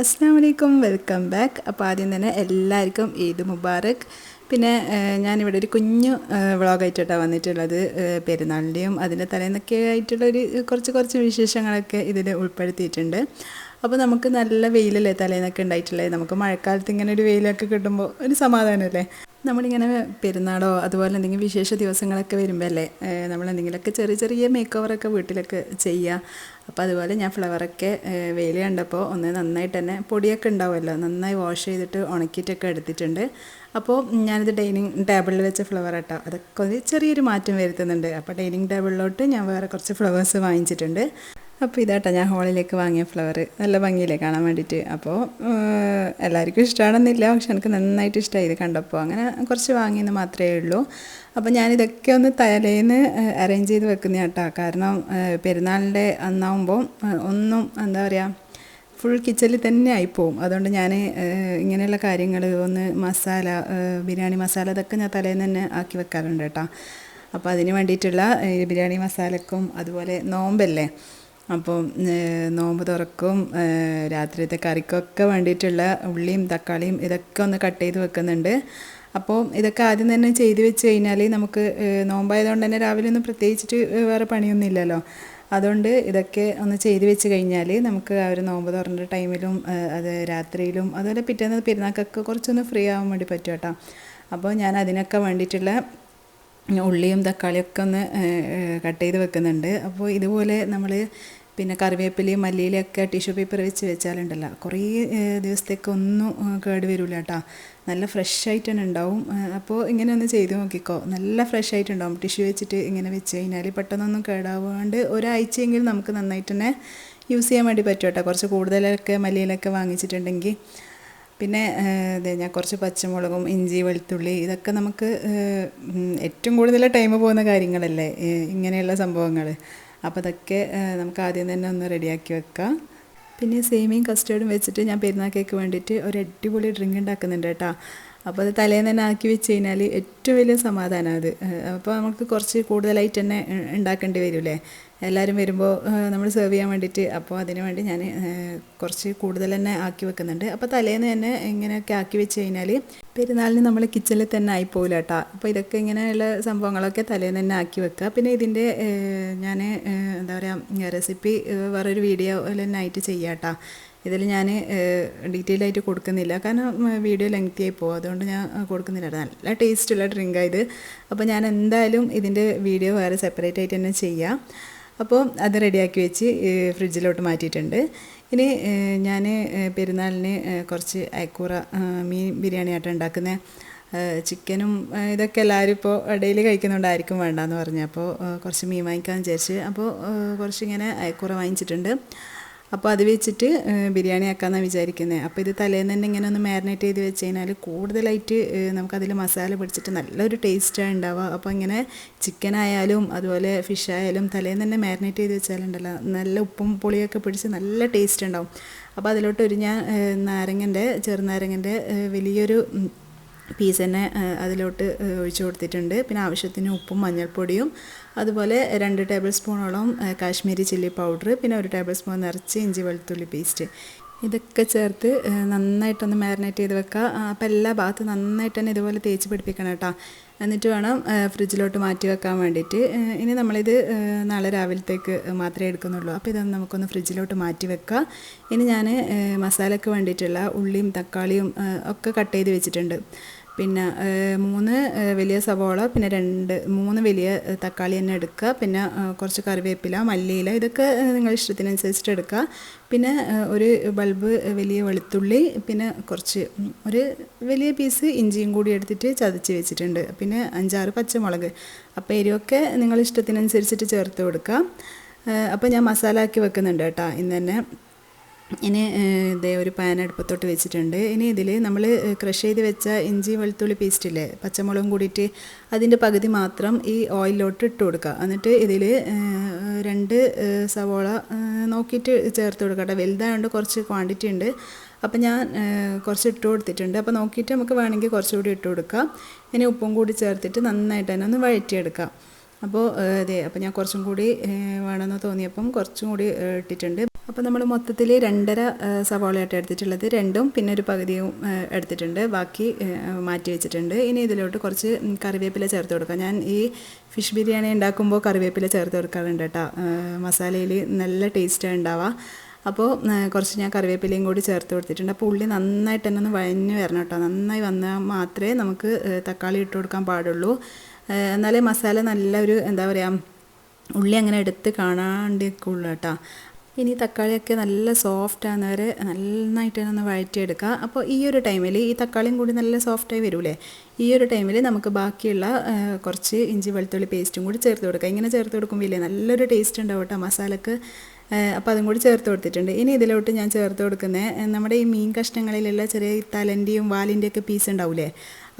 അസ്സലാമു അലൈക്കും, welcome back. അപ്പോൾ ആദ്യം തന്നെ എല്ലാവർക്കും ഈദ് മുബാറക്. പിന്നെ ഞാനിവിടെ ഒരു കുഞ്ഞു വ്ളോഗായിട്ടാണ് വന്നിട്ടുള്ളത്. പെരുന്നാളിൻ്റെയും അതിൻ്റെ തലേന്നൊക്കെ ആയിട്ടുള്ളൊരു കുറച്ച് വിശേഷങ്ങളൊക്കെ ഇതിൽ ഉൾപ്പെടുത്തിയിട്ടുണ്ട്. അപ്പോൾ നമുക്ക് നല്ല വെയിലല്ലേ തലേന്നൊക്കെ ഉണ്ടായിട്ടുള്ളത്. നമുക്ക് മഴക്കാലത്ത് ഇങ്ങനെ ഒരു വെയിലൊക്കെ കിട്ടുമ്പോൾ ഒരു സമാധാനമല്ലേ. നമ്മളിങ്ങനെ പെരുന്നാളോ അതുപോലെ എന്തെങ്കിലും വിശേഷ ദിവസങ്ങളൊക്കെ വരുമ്പോൾ അല്ലേ നമ്മളെന്തെങ്കിലുമൊക്കെ ചെറിയ മേക്ക് ഓവറൊക്കെ വീട്ടിലൊക്കെ ചെയ്യുക. അപ്പോൾ അതുപോലെ ഞാൻ ഫ്ലവറൊക്കെ വെയിൽ കണ്ടപ്പോൾ ഒന്ന് നന്നായിട്ട് തന്നെ പൊടിയൊക്കെ ഉണ്ടാവുമല്ലോ, നന്നായി വാഷ് ചെയ്തിട്ട് ഉണക്കിയിട്ടൊക്കെ എടുത്തിട്ടുണ്ട്. അപ്പോൾ ഞാനിത് ഡൈനിങ് ടേബിളിൽ വെച്ച ഫ്ലവർ കേട്ടോ, അതൊക്കെ ഒരു ചെറിയൊരു മാറ്റം വരുത്തുന്നുണ്ട്. അപ്പോൾ ഡൈനിങ് ടേബിളിലോട്ട് ഞാൻ വേറെ കുറച്ച് ഫ്ലവേഴ്സ് വാങ്ങിച്ചിട്ടുണ്ട്. അപ്പോൾ ഇതാട്ടോ ഞാൻ ഹോളിലേക്ക് വാങ്ങിയ ഫ്ലവർ, നല്ല ഭംഗിയില്ലേ കാണാൻ വേണ്ടിയിട്ട്. അപ്പോൾ എല്ലാവർക്കും ഇഷ്ടമാണെന്നില്ല, പക്ഷെ എനിക്ക് നന്നായിട്ട് ഇഷ്ടമായി ഇത് കണ്ടപ്പോൾ. അങ്ങനെ കുറച്ച് വാങ്ങിയെന്ന് മാത്രമേ ഉള്ളൂ. അപ്പോൾ ഞാനിതൊക്കെ ഒന്ന് തലേന്ന് അറേഞ്ച് ചെയ്ത് വെക്കുന്ന കേട്ടോ. കാരണം പെരുന്നാളിൻ്റെ അന്നാവുമ്പോൾ ഒന്നും എന്താ പറയുക, ഫുൾ കിച്ചണിൽ തന്നെ ആയിപ്പോവും. അതുകൊണ്ട് ഞാൻ ഇങ്ങനെയുള്ള കാര്യങ്ങൾ ഒന്ന് മസാല, ബിരിയാണി മസാല ഇതൊക്കെ ഞാൻ തലേന്ന് തന്നെ ആക്കി വെക്കാറുണ്ട് കേട്ടോ. അപ്പോൾ അതിന് വേണ്ടിയിട്ടുള്ള ബിരിയാണി മസാലക്കും അതുപോലെ നോമ്പല്ലേ, അപ്പോൾ നോമ്പ് തുറക്കും രാത്രിയത്തെ കറിക്കൊക്കെ വേണ്ടിയിട്ടുള്ള ഉള്ളിയും തക്കാളിയും ഇതൊക്കെ ഒന്ന് കട്ട് ചെയ്ത് വെക്കുന്നുണ്ട്. അപ്പോൾ ഇതൊക്കെ ആദ്യം തന്നെ ചെയ്ത് വെച്ച് കഴിഞ്ഞാൽ നമുക്ക് നോമ്പായതുകൊണ്ട് തന്നെ രാവിലെ ഒന്നും പ്രത്യേകിച്ചിട്ട് വേറെ പണിയൊന്നും ഇല്ലല്ലോ. അതുകൊണ്ട് ഇതൊക്കെ ഒന്ന് ചെയ്ത് വെച്ച് കഴിഞ്ഞാൽ നമുക്ക് ആ ഒരു നോമ്പ് തുറന്ന ടൈമിലും അത് രാത്രിയിലും അതുപോലെ പിറ്റേന്ന് പെരുന്നാൾക്കൊക്കെ കുറച്ചൊന്ന് ഫ്രീ ആവാൻ വേണ്ടി പറ്റും കേട്ടോ. അപ്പോൾ ഞാൻ അതിനൊക്കെ വേണ്ടിയിട്ടുള്ള ഉള്ളിയും തക്കാളിയൊക്കെ ഒന്ന് കട്ട് ചെയ്ത് വെക്കുന്നുണ്ട്. അപ്പോൾ ഇതുപോലെ നമ്മൾ പിന്നെ കറിവേപ്പിലയും മല്ലിയിലൊക്കെ ടിഷ്യൂ പേപ്പർ വെച്ച് വെച്ചാലുണ്ടല്ലോ കുറേ ദിവസത്തേക്ക് ഒന്നും കേട് വരില്ല കേട്ടോ, നല്ല ഫ്രഷ് ആയിട്ട് തന്നെ ഉണ്ടാവും. അപ്പോൾ ഇങ്ങനെ ഒന്ന് ചെയ്ത് നോക്കിക്കോ, നല്ല ഫ്രഷ് ആയിട്ടുണ്ടാവും. ടിഷ്യൂ വെച്ചിട്ട് ഇങ്ങനെ വെച്ച് കഴിഞ്ഞാൽ പെട്ടെന്നൊന്നും കേടാവാണ്ട് ഒരാഴ്ചയെങ്കിലും നമുക്ക് നന്നായിട്ട് തന്നെ യൂസ് ചെയ്യാൻ വേണ്ടി പറ്റും കേട്ടോ. കുറച്ച് കൂടുതലൊക്കെ മല്ലിയിലൊക്കെ വാങ്ങിച്ചിട്ടുണ്ടെങ്കിൽ. പിന്നെ ഞാൻ കുറച്ച് പച്ചമുളകും ഇഞ്ചി വെളുത്തുള്ളി ഇതൊക്കെ നമുക്ക് ഏറ്റവും കൂടുതൽ ടൈം പോകുന്ന കാര്യങ്ങളല്ലേ ഇങ്ങനെയുള്ള സംഭവങ്ങൾ. അപ്പോൾ അതൊക്കെ നമുക്ക് ആദ്യം തന്നെ ഒന്ന് റെഡിയാക്കി വെക്കാം. പിന്നെ സേമിയയും കസ്റ്റേർഡും വെച്ചിട്ട് ഞാൻ പെരുന്നാൾ കേക്ക് വേണ്ടിയിട്ട് ഒരു അടിപൊളി ഡ്രിങ്ക് ഉണ്ടാക്കുന്നുണ്ട് കേട്ടോ. അപ്പോൾ അത് തലേന്ന് തന്നെ ആക്കി വെച്ച് കഴിഞ്ഞാൽ ഏറ്റവും വലിയ സമാധാനം അത്. അപ്പോൾ നമുക്ക് കുറച്ച് കൂടുതലായിട്ട് തന്നെ ഉണ്ടാക്കേണ്ടി വരില്ലേ എല്ലാവരും വരുമ്പോൾ നമ്മൾ സെർവ് ചെയ്യാൻ വേണ്ടിയിട്ട്. അപ്പോൾ അതിന് വേണ്ടി ഞാൻ കുറച്ച് കൂടുതൽ തന്നെ ആക്കി വെക്കുന്നുണ്ട്. അപ്പോൾ തലേന്ന് തന്നെ ഇങ്ങനെയൊക്കെ ആക്കി വെച്ച് കഴിഞ്ഞാൽ പെരുന്നാളിന് നമ്മൾ കിച്ചണിൽ തന്നെ ആയിപ്പോകില്ല കേട്ടോ. അപ്പോൾ ഇതൊക്കെ ഇങ്ങനെയുള്ള സംഭവങ്ങളൊക്കെ തലേന്ന് തന്നെ ആക്കി വെക്കുക. പിന്നെ ഇതിൻ്റെ ഞാൻ എന്താ പറയുക റെസിപ്പി വേറൊരു വീഡിയോ തന്നെ ആയിട്ട് ചെയ്യാം കേട്ടോ. ഇതിൽ ഞാൻ ഡീറ്റെയിൽ ആയിട്ട് കൊടുക്കുന്നില്ല, കാരണം വീഡിയോ ലെങ്തി ആയി പോകും. അതുകൊണ്ട് ഞാൻ കൊടുക്കുന്നില്ല. നല്ല ടേസ്റ്റുള്ള ഡ്രിങ്കാണ് ഇത്. അപ്പോൾ ഞാൻ എന്തായാലും ഇതിൻ്റെ വീഡിയോ വേറെ സെപ്പറേറ്റ് ആയിട്ട് തന്നെ ചെയ്യാം. അപ്പോൾ അത് റെഡിയാക്കി വെച്ച് ഫ്രിഡ്ജിലോട്ട് മാറ്റിയിട്ടുണ്ട്. ഇനി ഞാൻ പെരുന്നാളിന് കുറച്ച് അയക്കൂറ മീൻ ബിരിയാണി ആയിട്ട് ഉണ്ടാക്കുന്നത്. ചിക്കനും ഇതൊക്കെ എല്ലാവരും ഇപ്പോൾ ഡെയിലി കഴിക്കുന്നുണ്ടായിരിക്കും വേണ്ടാന്ന് പറഞ്ഞു. അപ്പോൾ കുറച്ച് മീൻ വാങ്ങിക്കാമെന്ന് വിചാരിച്ച് അപ്പോൾ കുറച്ചിങ്ങനെ അയക്കൂറ വാങ്ങിച്ചിട്ടുണ്ട്. അപ്പോൾ അത് വെച്ചിട്ട് ബിരിയാണി ആക്കാമെന്നാണ് വിചാരിക്കുന്നത്. അപ്പോൾ ഇത് തലേന്ന് തന്നെ ഇങ്ങനെ ഒന്ന് മാരിനേറ്റ് ചെയ്ത് വെച്ച് കഴിഞ്ഞാൽ കൂടുതലായിട്ട് നമുക്കതിൽ മസാല പിടിച്ചിട്ട് നല്ലൊരു ടേസ്റ്റാണ് ഉണ്ടാവുക. അപ്പോൾ ഇങ്ങനെ ചിക്കനായാലും അതുപോലെ ഫിഷായാലും തലേന്ന് തന്നെ മാരിനേറ്റ് ചെയ്ത് വെച്ചാലുണ്ടല്ലോ നല്ല ഉപ്പും പുളിയൊക്കെ പിടിച്ച് നല്ല ടേസ്റ്റ് ഉണ്ടാവും. അപ്പോൾ അതിലോട്ട് ഞാൻ ചെറുനാരങ്ങൻ്റെ വലിയൊരു പീസ് തന്നെ അതിലോട്ട് ഒഴിച്ചു കൊടുത്തിട്ടുണ്ട്. പിന്നെ ആവശ്യത്തിന് ഉപ്പും മഞ്ഞൾപ്പൊടിയും അതുപോലെ 2 ടേബിൾ സ്പൂണോളം കാശ്മീരി ചില്ലി പൗഡർ, പിന്നെ 1 ടേബിൾ സ്പൂൺ നിറച്ച് ഇഞ്ചി വെളുത്തുള്ളി പേസ്റ്റ് ഇതൊക്കെ ചേർത്ത് നന്നായിട്ടൊന്ന് മാരിനേറ്റ് ചെയ്ത് വെക്കുക. അപ്പോൾ എല്ലാ ഭാഗത്തും നന്നായിട്ട് തന്നെ ഇതുപോലെ തേച്ച് പിടിപ്പിക്കണം കേട്ടോ. എന്നിട്ട് വേണം ഫ്രിഡ്ജിലോട്ട് മാറ്റി വെക്കാൻ വേണ്ടിയിട്ട്. ഇനി നമ്മളിത് നാളെ രാവിലത്തേക്ക് മാത്രമേ എടുക്കുന്നുള്ളൂ. അപ്പോൾ ഇതൊന്ന് നമുക്കൊന്ന് ഫ്രിഡ്ജിലോട്ട് മാറ്റി വെക്കാം. ഇനി ഞാൻ മസാലയ്ക്ക് വേണ്ടിയിട്ടുള്ള ഉള്ളിയും തക്കാളിയും ഒക്കെ കട്ട് ചെയ്ത് വെച്ചിട്ടുണ്ട്. പിന്നെ 3 വലിയ സവോള, പിന്നെ 3 വലിയ തക്കാളി തന്നെ എടുക്കുക. പിന്നെ കുറച്ച് കറിവേപ്പില, മല്ലിയില ഇതൊക്കെ നിങ്ങളുടെ ഇഷ്ടത്തിനനുസരിച്ചിട്ട് എടുക്കുക. പിന്നെ ഒരു ബൾബ് വലിയ വെളുത്തുള്ളി, പിന്നെ ഒരു വലിയ പീസ് ഇഞ്ചിയും കൂടി എടുത്തിട്ട് ചതച്ച് വെച്ചിട്ടുണ്ട്. പിന്നെ 5-6 പച്ചമുളക്. അപ്പോൾ എരിവൊക്കെ നിങ്ങളുടെ ഇഷ്ടത്തിനനുസരിച്ചിട്ട് ചേർത്ത് കൊടുക്കുക. അപ്പോൾ ഞാൻ മസാല ആക്കി വെക്കുന്നുണ്ട് കേട്ടോ ഇന്ന് തന്നെ. ഇനി ഇതേ ഒരു പാൻ അടുപ്പത്തോട്ട് വെച്ചിട്ടുണ്ട്. ഇനി ഇതിൽ നമ്മൾ ക്രഷ് ചെയ്ത് വെച്ച ഇഞ്ചി വെളുത്തുള്ളി പേസ്റ്റില്ലേ, പച്ചമുളകും കൂടിയിട്ട് അതിൻ്റെ പകുതി മാത്രം ഈ ഓയിലിലോട്ട് ഇട്ട് കൊടുക്കുക. എന്നിട്ട് ഇതിൽ 2 സവോള നോക്കിയിട്ട് ചേർത്ത് കൊടുക്കട്ടെ. വലുതായതുകൊണ്ട് കുറച്ച് ക്വാണ്ടിറ്റി ഉണ്ട്. അപ്പോൾ ഞാൻ കുറച്ച് ഇട്ട് കൊടുത്തിട്ടുണ്ട്. അപ്പോൾ നോക്കിയിട്ട് നമുക്ക് വേണമെങ്കിൽ കുറച്ചുകൂടി ഇട്ട് കൊടുക്കാം. ഇനി ഉപ്പും കൂടി ചേർത്തിട്ട് നന്നായിട്ട് തന്നെ ഒന്ന് വഴറ്റിയെടുക്കാം. അപ്പോൾ അതെ, അപ്പോൾ ഞാൻ കുറച്ചും കൂടി വേണമെന്ന് തോന്നിയപ്പം കുറച്ചും കൂടി ഇട്ടിട്ടുണ്ട്. അപ്പോൾ നമ്മൾ മൊത്തത്തിൽ 2.5 സവാളയായിട്ട് എടുത്തിട്ടുള്ളത്, രണ്ടും പിന്നെ ഒരു പകുതിയും എടുത്തിട്ടുണ്ട്, ബാക്കി മാറ്റി വെച്ചിട്ടുണ്ട്. ഇനി ഇതിലോട്ട് കുറച്ച് കറിവേപ്പില ചേർത്ത് കൊടുക്കാം. ഞാൻ ഈ ഫിഷ് ബിരിയാണി ഉണ്ടാക്കുമ്പോൾ കറിവേപ്പില ചേർത്ത് കൊടുക്കാറുണ്ട് കേട്ടോ. മസാലയിൽ നല്ല ടേസ്റ്റാണ് ഉണ്ടാവുക. അപ്പോൾ കുറച്ച് ഞാൻ കറിവേപ്പിലയും കൂടി ചേർത്ത് കൊടുത്തിട്ടുണ്ട്. അപ്പോൾ ഉള്ളി നന്നായിട്ട് തന്നെ ഒന്ന് വഴഞ്ഞ് വരണം കേട്ടോ. നന്നായി വന്നാൽ മാത്രമേ നമുക്ക് തക്കാളി ഇട്ട് കൊടുക്കാൻ പാടുള്ളൂ. എന്നാലേ മസാല നല്ലൊരു എന്താ പറയുക, ഉള്ളി അങ്ങനെ എടുത്ത് കാണാണ്ടിരിക്കുള്ളൂ കേട്ടോ. ഇനി തക്കാളിയൊക്കെ നല്ല സോഫ്റ്റ് ആകുന്നവരെ നന്നായിട്ട് തന്നെ ഒന്ന് വഴറ്റിയെടുക്കുക. അപ്പോൾ ഈ ഒരു ടൈമിൽ ഈ തക്കാളിയും കൂടി നല്ല സോഫ്റ്റായി വരൂലേ, ഈ ഒരു ടൈമിൽ നമുക്ക് ബാക്കിയുള്ള കുറച്ച് ഇഞ്ചി വെളുത്തുള്ളി പേസ്റ്റും കൂടി ചേർത്ത് കൊടുക്കുക. ഇങ്ങനെ ചേർത്ത് കൊടുക്കുമ്പോൾ ഇല്ലേ നല്ലൊരു ടേസ്റ്റ് ഉണ്ടാവും കേട്ടോ മസാലക്ക്. അപ്പോൾ അതും കൂടി ചേർത്ത് കൊടുത്തിട്ടുണ്ട്. ഇനി ഇതിലോട്ട് ഞാൻ ചേർത്ത് കൊടുക്കുന്നത് നമ്മുടെ ഈ മീൻ കഷ്ണങ്ങളിലുള്ള ചെറിയ തലൻ്റെയും വാലിൻ്റെയൊക്കെ പീസ് ഉണ്ടാവില്ലേ,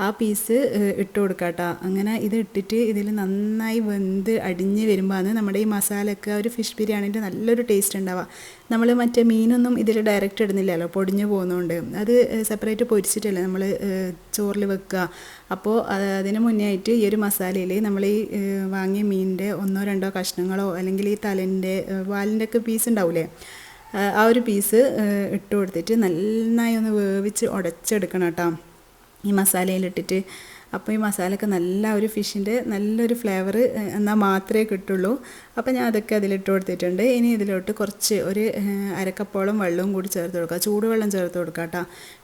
ആ പീസ് ഇട്ട് കൊടുക്കുക കേട്ടോ. അങ്ങനെ ഇത് ഇട്ടിട്ട് ഇതിൽ നന്നായി വെന്ത് അടിഞ്ഞ് വരുമ്പോഴാണ് നമ്മുടെ ഈ മസാലയൊക്കെ ഒരു ഫിഷ് ബിരിയാണീൻ്റെ നല്ലൊരു ടേസ്റ്റ് ഉണ്ടാവുക. നമ്മൾ മറ്റേ മീനൊന്നും ഇതിൽ ഡയറക്റ്റ് ഇടുന്നില്ലല്ലോ, പൊടിഞ്ഞ് പോകുന്നതുകൊണ്ട്. അത് സെപ്പറേറ്റ് പൊരിച്ചിട്ടല്ലേ നമ്മൾ ചോറിൽ വെക്കുക. അപ്പോൾ അതിന് മുന്നേ ആയിട്ട് ഈ ഒരു മസാലയിൽ നമ്മൾ ഈ വാങ്ങിയ മീനിൻ്റെ 1-2 കഷ്ണങ്ങളോ അല്ലെങ്കിൽ ഈ തലേൻ്റെ വാലിൻ്റെ ഒക്കെ പീസ് ഉണ്ടാവില്ലേ, ആ ഒരു പീസ് ഇട്ട് കൊടുത്തിട്ട് നന്നായി ഒന്ന് വേവിച്ച് ഉടച്ചെടുക്കണം കേട്ടോ ഈ മസാലയിലിട്ടിട്ട്. അപ്പോൾ ഈ മസാലയൊക്കെ നല്ല ഒരു ഫിഷിൻ്റെ നല്ലൊരു ഫ്ലേവർ എന്നാൽ മാത്രമേ കിട്ടുള്ളൂ. അപ്പോൾ ഞാൻ അതൊക്കെ അതിലിട്ട് കൊടുത്തിട്ടുണ്ട്. ഇനി ഇതിലോട്ട് കുറച്ച് ഒരു അരക്കപ്പോളം വെള്ളവും കൂടി ചേർത്ത് കൊടുക്കുക, ചൂടുവെള്ളം ചേർത്ത് കൊടുക്കുക കേട്ടോ.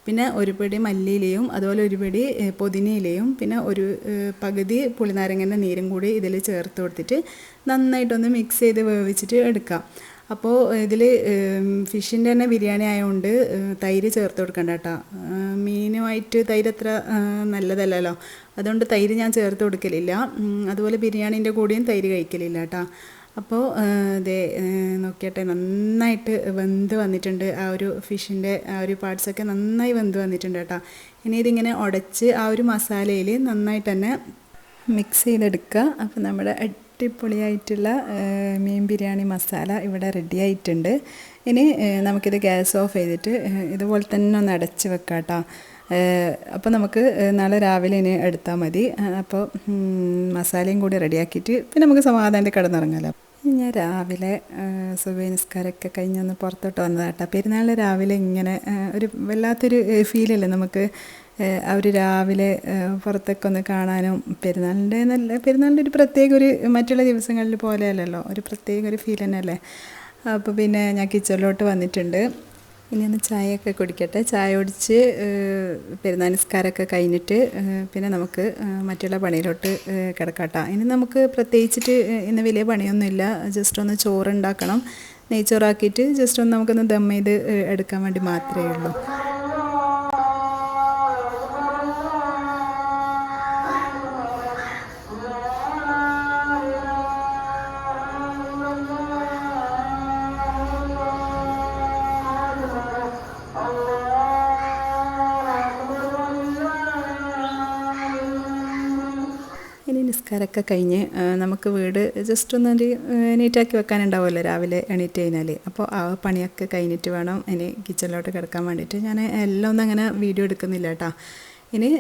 പിന്നെ ഒരു പിടി മല്ലിയിലയും അതുപോലെ ഒരു പിടി പുതിനയിലയും പിന്നെ ഒരു പകുതി പുളിനാരങ്ങൻ്റെ നീരും കൂടി ഇതിൽ ചേർത്ത് കൊടുത്തിട്ട് നന്നായിട്ടൊന്ന് മിക്സ് ചെയ്ത് വേവിച്ചിട്ട് എടുക്കാം. അപ്പോൾ ഇതിൽ ഫിഷിൻ്റെ തന്നെ ബിരിയാണി ആയതുകൊണ്ട് തൈര് ചേർത്ത് കൊടുക്കണ്ട കേട്ടോ. മീനുമായിട്ട് തൈര് അത്ര നല്ലതല്ലല്ലോ, അതുകൊണ്ട് തൈര് ഞാൻ ചേർത്ത് കൊടുക്കലില്ല. അതുപോലെ ബിരിയാണീൻ്റെ കൂടെയും തൈര് കഴിക്കലില്ല കേട്ടോ. അപ്പോൾ ഇതേ നോക്കിയട്ടെ, നന്നായിട്ട് വെന്ത് വന്നിട്ടുണ്ട്. ആ ഒരു ഫിഷിൻ്റെ ആ ഒരു പാർട്സൊക്കെ നന്നായി വെന്ത് വന്നിട്ടുണ്ട് കേട്ടോ. ഇനി ഇതിങ്ങനെ ഉടച്ച് ആ ഒരു മസാലയിൽ നന്നായിട്ട് തന്നെ മിക്സ് ചെയ്തെടുക്കുക. അപ്പോൾ നമ്മുടെ അടിപൊളിയായിട്ടുള്ള മീൻ ബിരിയാണി മസാല ഇവിടെ റെഡി ആയിട്ടുണ്ട്. ഇനി നമുക്കിത് ഗ്യാസ് ഓഫ് ചെയ്തിട്ട് ഇതുപോലെ തന്നെ ഒന്ന് അടച്ച് വെക്കാം കേട്ടോ. അപ്പോൾ നമുക്ക് നാളെ രാവിലെ ഇനി എടുത്താൽ മതി. അപ്പോൾ മസാലയും കൂടി റെഡിയാക്കിയിട്ട് പിന്നെ നമുക്ക് സമാധാനത്തിൽ കിടന്നിറങ്ങാമല്ലോ. ഞാൻ രാവിലെ സുബഹി നിസ്കാരമൊക്കെ കഴിഞ്ഞൊന്ന് പുറത്തോട്ട് വന്നതാട്ടോ. പെരുന്നാളിന് രാവിലെ ഇങ്ങനെ ഒരു വല്ലാത്തൊരു ഫീലല്ലേ നമുക്ക്. ആ ഒരു രാവിലെ പുറത്തൊക്കെ ഒന്ന് കാണാനും പെരുന്നാളിൻ്റെ ഒരു പ്രത്യേക ഒരു മറ്റുള്ള ദിവസങ്ങളിൽ പോലെയല്ലല്ലോ, ഒരു പ്രത്യേക ഒരു ഫീൽ തന്നെയല്ലേ. അപ്പോൾ പിന്നെ ഞാൻ കിച്ചണിലോട്ട് വന്നിട്ടുണ്ട്. ഇനി ഒന്ന് ചായയൊക്കെ കുടിക്കട്ടെ. ചായ കുടിച്ച് പെരുന്നാൾ നിസ്കാരമൊക്കെ കഴിഞ്ഞിട്ട് പിന്നെ നമുക്ക് മറ്റുള്ള പണിയിലോട്ട് കിടക്കാട്ടോ. ഇനി നമുക്ക് പ്രത്യേകിച്ചിട്ട് ഇന്ന് വലിയ പണിയൊന്നുമില്ല. ജസ്റ്റ് ഒന്ന് ചോറുണ്ടാക്കണം. നെയ്ച്ചോറാക്കിയിട്ട് ജസ്റ്റ് ഒന്ന് നമുക്കൊന്ന് ദം ചെയ്ത് എടുക്കാൻ വേണ്ടി മാത്രമേ ഉള്ളൂ. ഇനി നിസ്കാരമൊക്കെ കഴിഞ്ഞ് നമുക്ക് വീട് ജസ്റ്റ് ഒന്നൊരു നീറ്റാക്കി വെക്കാനുണ്ടാവുമല്ലോ രാവിലെ എണീറ്റ് കഴിഞ്ഞാൽ. അപ്പോൾ ആ പണിയൊക്കെ കഴിഞ്ഞിട്ട് വേണം ഇനി കിച്ചണിലോട്ട് കിടക്കാൻ വേണ്ടിയിട്ട്. ഞാൻ എല്ലാം ഒന്നും അങ്ങനെ വീഡിയോ എടുക്കുന്നില്ല കേട്ടോ. ഇനി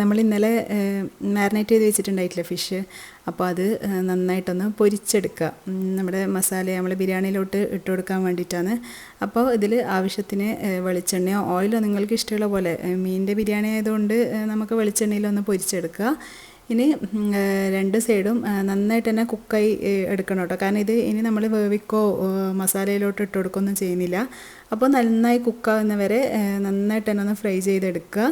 നമ്മൾ ഇന്നലെ മാരിനേറ്റ് ചെയ്ത് വെച്ചിട്ടുണ്ടായിട്ടില്ല ഫിഷ്, അപ്പോൾ അത് നന്നായിട്ടൊന്ന് പൊരിച്ചെടുക്കുക. നമ്മുടെ മസാല നമ്മൾ ബിരിയാണിയിലോട്ട് ഇട്ട് കൊടുക്കാൻ വേണ്ടിയിട്ടാണ്. അപ്പോൾ ഇതിൽ ആവശ്യത്തിന് വെളിച്ചെണ്ണയോ ഓയിലോ നിങ്ങൾക്ക് ഇഷ്ടമുള്ള പോലെ, മീനിൻ്റെ ബിരിയാണി ആയതുകൊണ്ട് നമുക്ക് വെളിച്ചെണ്ണയിലൊന്ന് പൊരിച്ചെടുക്കുക. ഇനി 2 സൈഡും നന്നായിട്ട് തന്നെ കുക്കായി എടുക്കണം കേട്ടോ. കാരണം ഇത് ഇനി നമ്മൾ വേവിക്കോ മസാലയിലോട്ട് ഇട്ട് കൊടുക്കുകയൊന്നും ചെയ്യുന്നില്ല. അപ്പോൾ നന്നായി കുക്കാവുന്നവരെ നന്നായിട്ട് തന്നെ ഒന്ന് ഫ്രൈ ചെയ്തെടുക്കുക.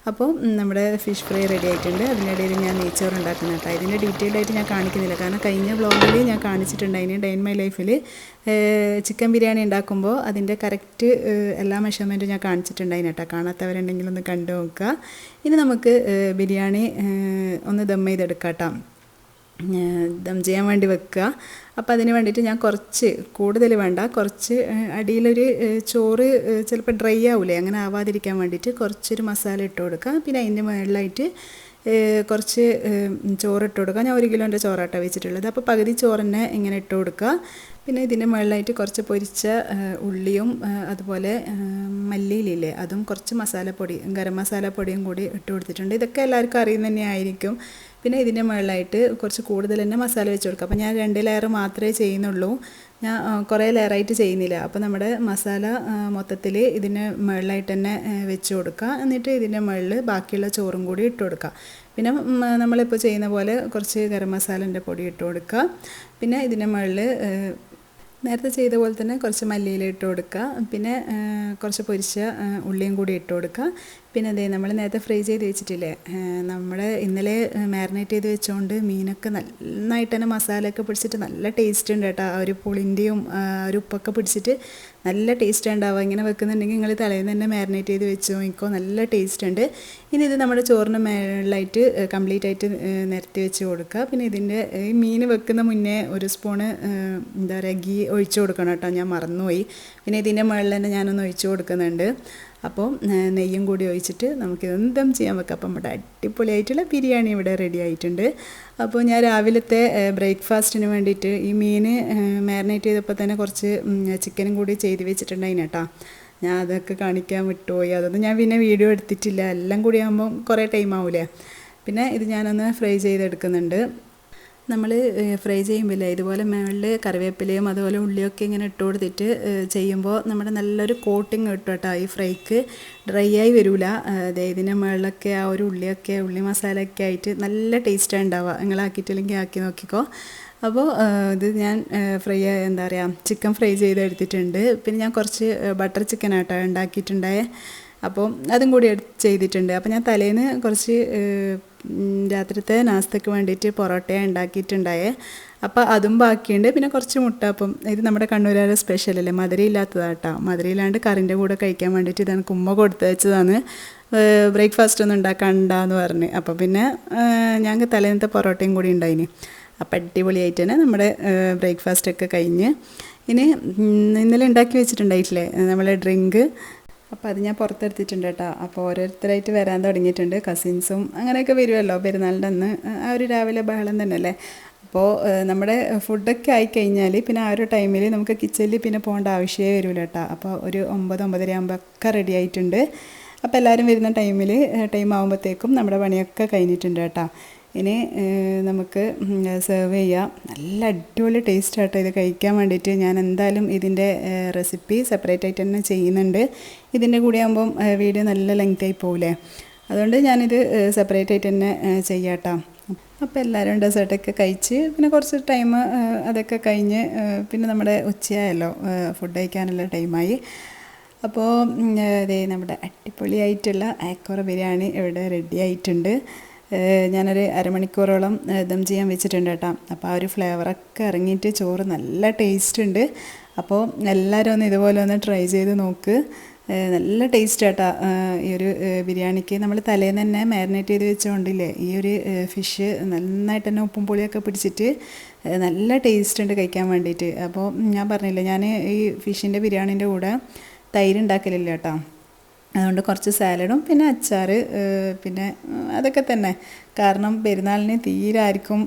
അപ്പോൾ നമ്മുടെ ഫിഷ് ഫ്രൈ റെഡി ആയിട്ടുണ്ട്. അതിനിടയിൽ ഞാൻ നെയ്ച്ചോറ് ഉണ്ടാക്കുന്ന കേട്ടോ. ഇതിൻ്റെ ഡീറ്റെയിൽ ആയിട്ട് ഞാൻ കാണിക്കുന്നില്ല, കാരണം കഴിഞ്ഞ വ്ളോഗിൽ ഞാൻ കാണിച്ചിട്ടുണ്ടായിന് ഡേ ഇൻ മൈ ലൈഫിൽ ചിക്കൻ ബിരിയാണി ഉണ്ടാക്കുമ്പോൾ അതിൻ്റെ കറക്റ്റ് എല്ലാ മെഷർമെൻറ്റും ഞാൻ കാണിച്ചിട്ടുണ്ടായിന് കേട്ടോ. കാണാത്തവരുണ്ടെങ്കിൽ ഒന്ന് കണ്ടു നോക്കുക. ഇനി നമുക്ക് ബിരിയാണി ഒന്ന് ദം ചെയ്തെടുക്കാം കേട്ടോ. ദം ചെയ്യാൻ വേണ്ടി വെക്കുക. അപ്പോൾ അതിന് വേണ്ടിയിട്ട് ഞാൻ കുറച്ച് കൂടുതൽ വേണ്ട, കുറച്ച് അടിയിലൊരു ചോറ് ചിലപ്പോൾ ഡ്രൈ ആവില്ലേ, അങ്ങനെ ആവാതിരിക്കാൻ വേണ്ടിയിട്ട് കുറച്ചൊരു മസാല ഇട്ട് കൊടുക്കുക. പിന്നെ അതിൻ്റെ മുകളിലായിട്ട് കുറച്ച് ചോറിട്ട് കൊടുക്കുക. ഞാൻ 1 കിലോൻ്റെ ചോറാട്ടോ വെച്ചിട്ടുള്ളത്. അപ്പോൾ പകുതി ചോറിനെ ഇങ്ങനെ ഇട്ട് കൊടുക്കുക. പിന്നെ ഇതിൻ്റെ മുകളിലായിട്ട് കുറച്ച് പൊരിച്ച ഉള്ളിയും അതുപോലെ മല്ലിയിലില്ലേ അതും കുറച്ച് മസാലപ്പൊടി ഗരം മസാലപ്പൊടിയും കൂടി ഇട്ട് കൊടുത്തിട്ടുണ്ട്. ഇതൊക്കെ എല്ലാവർക്കും അറിയുന്ന തന്നെ ആയിരിക്കും. പിന്നെ ഇതിൻ്റെ മുകളിലായിട്ട് കുറച്ച് കൂടുതൽ തന്നെ മസാല വെച്ച് കൊടുക്കുക. അപ്പോൾ ഞാൻ 2 ലെയർ മാത്രമേ ചെയ്യുന്നുള്ളൂ, ഞാൻ കുറേ ലെയറായിട്ട് ചെയ്യുന്നില്ല. അപ്പോൾ നമ്മുടെ മസാല മൊത്തത്തിൽ ഇതിന് മുകളിലായിട്ട് തന്നെ വെച്ച് കൊടുക്കുക. എന്നിട്ട് ഇതിൻ്റെ മുകളിൽ ബാക്കിയുള്ള ചോറും കൂടി ഇട്ട് കൊടുക്കുക. പിന്നെ നമ്മളിപ്പോൾ ചെയ്യുന്ന പോലെ കുറച്ച് ഗരം മസാലൻ്റെ പൊടി ഇട്ട് കൊടുക്കുക. പിന്നെ ഇതിൻ്റെ മുകളിൽ നേരത്തെ ചെയ്ത പോലെ തന്നെ കുറച്ച് മല്ലിയില ഇട്ട് കൊടുക്കുക. പിന്നെ കുറച്ച് പൊരിച്ച ഉള്ളിയും കൂടി ഇട്ട് കൊടുക്കുക. പിന്നെ അതേ നമ്മൾ നേരത്തെ ഫ്രൈ ചെയ്ത് വെച്ചിട്ടില്ലേ, നമ്മൾ ഇന്നലെ മാരിനേറ്റ് ചെയ്ത് വെച്ചുകൊണ്ട് മീനൊക്കെ നന്നായിട്ട് തന്നെ മസാലയൊക്കെ പിടിച്ചിട്ട് നല്ല ടേസ്റ്റ് ഉണ്ട് കേട്ടോ. ആ ഒരു പുളിൻ്റെയും ഒരു ഉപ്പൊക്കെ പിടിച്ചിട്ട് നല്ല ടേസ്റ്റ് ഉണ്ടാവുക. ഇങ്ങനെ വെക്കുന്നുണ്ടെങ്കിൽ നിങ്ങൾ തലേന്ന് തന്നെ മാരിനേറ്റ് ചെയ്ത് വെച്ച് നോക്കിക്കോ, നല്ല ടേസ്റ്റ് ഉണ്ട്. ഇനി ഇത് നമ്മുടെ ചോറിന് മേളിലായിട്ട് കംപ്ലീറ്റ് ആയിട്ട് നിരത്തി വെച്ച് കൊടുക്കുക. പിന്നെ ഇതിൻ്റെ ഈ മീൻ വെക്കുന്ന മുന്നേ ഒരു സ്പൂണ് എന്താ പറയുക ഗീ ഒഴിച്ച് കൊടുക്കണം കേട്ടോ, ഞാൻ മറന്നുപോയി. പിന്നെ ഇതിൻ്റെ മുകളിൽ തന്നെ ഞാനൊന്ന് ഒഴിച്ച് കൊടുക്കുന്നുണ്ട്. അപ്പോൾ നെയ്യും കൂടി ഒഴിച്ചിട്ട് നമുക്കിതൊന്ന് ദം ചെയ്യാൻ വെക്കാം. അപ്പം നമ്മുടെ അടിപൊളിയായിട്ടുള്ള ബിരിയാണി ഇവിടെ റെഡി ആയിട്ടുണ്ട്. അപ്പോൾ ഞാൻ രാവിലത്തെ ബ്രേക്ക്ഫാസ്റ്റിന് വേണ്ടിയിട്ട് ഈ മീൻ മാരിനേറ്റ് ചെയ്തപ്പോൾ തന്നെ കുറച്ച് ചിക്കനും കൂടി ചെയ്ത് വെച്ചിട്ടുണ്ടായിന് കേട്ടോ. ഞാൻ അതൊക്കെ കാണിക്കാൻ വിട്ടുപോയി, അതൊന്നും ഞാൻ പിന്നെ വീഡിയോ എടുത്തിട്ടില്ല. എല്ലാം കൂടി ആകുമ്പം കുറേ ടൈം ആവില്ലേ. പിന്നെ ഇത് ഞാനൊന്ന് ഫ്രൈ ചെയ്തെടുക്കുന്നുണ്ട്. നമ്മൾ ഫ്രൈ ചെയ്യുമ്പോൾ ഇതുപോലെ മുകളിൽ കറിവേപ്പിലയും അതുപോലെ ഉള്ളിയൊക്കെ ഇങ്ങനെ ഇട്ട് കൊടുത്തിട്ട് ചെയ്യുമ്പോൾ നമ്മുടെ നല്ലൊരു കോട്ടിങ് കിട്ടും കേട്ടോ. ഈ ഫ്രൈക്ക് ഡ്രൈ ആയി വരില്ല. അതായത് ഇതിൻ്റെ മുകളിലൊക്കെ ആ ഒരു ഉള്ളി മസാലയൊക്കെ ആയിട്ട് നല്ല ടേസ്റ്റാണ് ഉണ്ടാവുക. നിങ്ങളാക്കിയിട്ടില്ലെങ്കിൽ ആക്കി നോക്കിക്കോ. അപ്പോൾ ഇത് ഞാൻ എന്താ പറയുക ചിക്കൻ ഫ്രൈ ചെയ്തെടുത്തിട്ടുണ്ട്. പിന്നെ ഞാൻ കുറച്ച് ബട്ടർ ചിക്കനാട്ടോ ഉണ്ടാക്കിയിട്ടുണ്ടായേ. അപ്പോൾ അതും കൂടി ചെയ്തിട്ടുണ്ട്. അപ്പോൾ ഞാൻ തലേന്ന് കുറച്ച് രാത്രിത്തെ നാസ്തയ്ക്ക് വേണ്ടിയിട്ട് പൊറോട്ട ഉണ്ടാക്കിയിട്ടുണ്ടായേ. അപ്പോൾ അതും ബാക്കിയുണ്ട്. പിന്നെ കുറച്ച് മുട്ടപ്പം, ഇത് നമ്മുടെ കണ്ണൂരുകാരുടെ സ്പെഷ്യലല്ലേ, മധുരയില്ലാത്തതാട്ടോ. മധുരയില്ലാണ്ട് കറിൻ്റെ കൂടെ കഴിക്കാൻ വേണ്ടിയിട്ട് ഇതാണ് ഉമ്മ കൊടുത്തു വെച്ചതാണ്. ബ്രേക്ക്ഫാസ്റ്റ് ഒന്നും ഉണ്ടാക്കണ്ടെന്ന് പറഞ്ഞ്. അപ്പോൾ പിന്നെ ഞങ്ങൾക്ക് തലേന്നത്തെ പൊറോട്ടയും കൂടി ഉണ്ടായിന്. അപ്പോൾ അടിപൊളിയായിട്ട് തന്നെ നമ്മുടെ ബ്രേക്ക്ഫാസ്റ്റൊക്കെ കഴിഞ്ഞ്. ഇനി ഇന്നലെ ഉണ്ടാക്കി വെച്ചിട്ടുണ്ടായിട്ടില്ലേ നമ്മളെ ഡ്രിങ്ക്, അപ്പോൾ അത് ഞാൻ പുറത്തെടുത്തിട്ടുണ്ട് കേട്ടോ. അപ്പോൾ ഓരോരുത്തരായിട്ട് വരാൻ തുടങ്ങിയിട്ടുണ്ട്. കസിൻസും അങ്ങനെയൊക്കെ വരുമല്ലോ പെരുന്നാളിൻ്റെ അന്ന്. ആ ഒരു രാവിലെ ബഹളം തന്നെ അല്ലേ. അപ്പോൾ നമ്മുടെ ഫുഡൊക്കെ ആയിക്കഴിഞ്ഞാൽ പിന്നെ ആ ഒരു ടൈമിൽ നമുക്ക് കിച്ചണിൽ പിന്നെ പോകേണ്ട ആവശ്യമേ വരില്ല കേട്ടോ. അപ്പോൾ ഒരു 9-9:30 ആകുമ്പോഴൊക്കെ റെഡി ആയിട്ടുണ്ട്. അപ്പോൾ എല്ലാവരും വരുന്ന ടൈം ആകുമ്പോഴത്തേക്കും നമ്മുടെ പണിയൊക്കെ കഴിഞ്ഞിട്ടുണ്ട് കേട്ടോ. ഇനി നമുക്ക് സെർവ് ചെയ്യാം. നല്ല അടിപൊളി ടേസ്റ്റ് ആട്ടോ ഇത് കഴിക്കാൻ വേണ്ടിയിട്ട്. ഞാൻ എന്തായാലും ഇതിൻ്റെ റെസിപ്പി സെപ്പറേറ്റ് ആയിട്ട് തന്നെ ചെയ്യുന്നുണ്ട്. ഇതിൻ്റെ കൂടെ ആകുമ്പം വീഡിയോ നല്ല ലെങ്ത് ആയി പോകില്ലേ, അതുകൊണ്ട് ഞാനിത് സെപ്പറേറ്റ് ആയിട്ട് തന്നെ ചെയ്യാം കേട്ടോ. അപ്പോൾ എല്ലാവരും ഡെസേർട്ടൊക്കെ കഴിച്ച് പിന്നെ കുറച്ച് ടൈം അതൊക്കെ കഴിഞ്ഞ് പിന്നെ നമ്മുടെ ഉച്ചയായല്ലോ, ഫുഡ് കഴിക്കാനുള്ള ടൈമായി. അപ്പോൾ അതേ നമ്മുടെ അടിപൊളിയായിട്ടുള്ള ആക്കോറ ബിരിയാണി ഇവിടെ റെഡി ആയിട്ടുണ്ട്. ഞാനൊരു അരമണിക്കൂറോളം ദം ചെയ്യാൻ വെച്ചിട്ടുണ്ട് കേട്ടോ. അപ്പോൾ ആ ഒരു ഫ്ലേവറൊക്കെ ഇറങ്ങിയിട്ട് ചോറ് നല്ല ടേസ്റ്റ് ഉണ്ട്. അപ്പോൾ എല്ലാവരും ഒന്ന് ഇതുപോലെ ഒന്ന് ട്രൈ ചെയ്ത് നോക്ക്. നല്ല ടേസ്റ്റ് കേട്ടോ ഈ ഒരു ബിരിയാണിക്ക്. നമ്മൾ തലേന്ന് തന്നെ മാരിനേറ്റ് ചെയ്ത് വെച്ചുകൊണ്ടില്ലേ, ഈ ഒരു ഫിഷ് നന്നായിട്ട് തന്നെ ഉപ്പും പുളിയൊക്കെ പിടിച്ചിട്ട് നല്ല ടേസ്റ്റ് ഉണ്ട് കഴിക്കാൻ വേണ്ടിയിട്ട്. അപ്പോൾ ഞാൻ പറഞ്ഞില്ലേ, ഞാൻ ഈ ഫിഷിൻ്റെ ബിരിയാണീൻ്റെ കൂടെ തൈര് ഉണ്ടാക്കലില്ല കേട്ടോ. അതുകൊണ്ട് കുറച്ച് സാലഡും പിന്നെ അച്ചാർ പിന്നെ അതൊക്കെ തന്നെ. കാരണം പെരുന്നാളിന് തീരെ ആർക്കും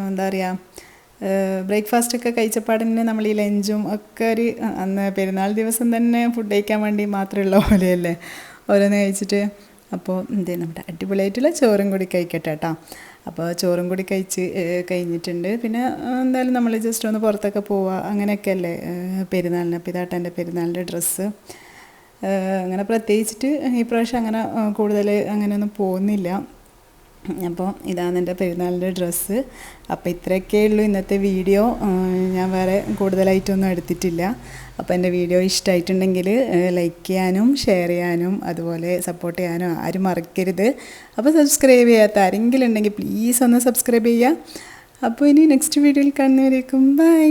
എന്താ പറയുക ബ്രേക്ക്ഫാസ്റ്റൊക്കെ കഴിച്ചപ്പാടിന് നമ്മൾ ഈ ലഞ്ചും ഒക്കെ ഒരു അന്ന് പെരുന്നാൾ ദിവസം തന്നെ ഫുഡ് കഴിക്കാൻ വേണ്ടി മാത്രമുള്ള പോലെയല്ലേ ഓരോന്ന് കഴിച്ചിട്ട്. അപ്പോൾ നമ്മുടെ അടിപൊളിയായിട്ടുള്ള ചോറും കൂടി കഴിക്കട്ടെ കേട്ടോ. അപ്പോൾ ചോറും കൂടി കഴിഞ്ഞിട്ടുണ്ട്. പിന്നെ എന്തായാലും നമ്മൾ ജസ്റ്റ് ഒന്ന് പുറത്തൊക്കെ പോവുക അങ്ങനെയൊക്കെ അല്ലേ പെരുന്നാളിന്. പിതാട്ടൻ്റെ പെരുന്നാളിൻ്റെ ഡ്രസ്സ് അങ്ങനെ പ്രത്യേകിച്ചിട്ട് ഈ പ്രാവശ്യം അങ്ങനെ കൂടുതൽ അങ്ങനെയൊന്നും പോകുന്നില്ല. അപ്പോൾ ഇതാണ് എൻ്റെ പെരുന്നാളിൻ്റെ ഡ്രസ്സ്. അപ്പോൾ ഇത്രയൊക്കെ ഉള്ളൂ ഇന്നത്തെ വീഡിയോ. ഞാൻ വേറെ കൂടുതലായിട്ടൊന്നും എടുത്തിട്ടില്ല. അപ്പോൾ എൻ്റെ വീഡിയോ ഇഷ്ടമായിട്ടുണ്ടെങ്കിൽ ലൈക്ക് ചെയ്യാനും ഷെയർ ചെയ്യാനും അതുപോലെ സപ്പോർട്ട് ചെയ്യാനും ആരും മറക്കരുത്. അപ്പോൾ സബ്സ്ക്രൈബ് ചെയ്യാത്ത ആരെങ്കിലും ഉണ്ടെങ്കിൽ പ്ലീസ് ഒന്ന് സബ്സ്ക്രൈബ് ചെയ്യുക. അപ്പോൾ ഇനി നെക്സ്റ്റ് വീഡിയോയിൽ കാണുന്നവരേക്കും ബൈ.